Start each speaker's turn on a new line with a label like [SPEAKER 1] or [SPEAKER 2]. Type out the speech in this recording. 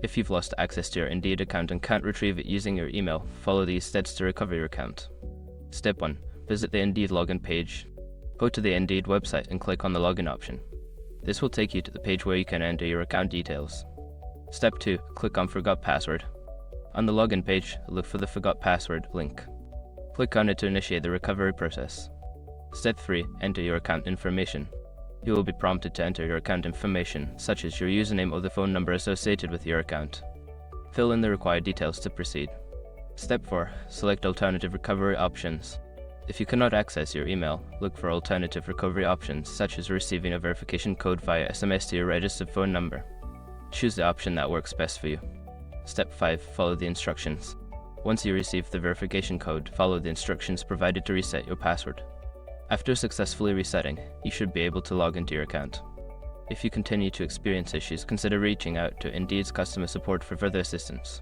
[SPEAKER 1] If you've lost access to your Indeed account and can't retrieve it using your email, follow these steps to recover your account. Step 1. Visit the Indeed login page. Go to the Indeed website and click on the login option. This will take you to the page where you can enter your account details. Step 2. Click on Forgot Password. On the login page, look for the Forgot Password link. Click on it to initiate the recovery process. Step 3. Enter your account information. You will be prompted to enter your account information, such as your username or the phone number associated with your account. Fill in the required details to proceed. Step 4. Select alternative recovery options. If you cannot access your email, look for alternative recovery options, such as receiving a verification code via SMS to your registered phone number. Choose the option that works best for you. Step 5. Follow the instructions. Once you receive the verification code, follow the instructions provided to reset your password. After successfully resetting, you should be able to log into your account. If you continue to experience issues, consider reaching out to Indeed's customer support for further assistance.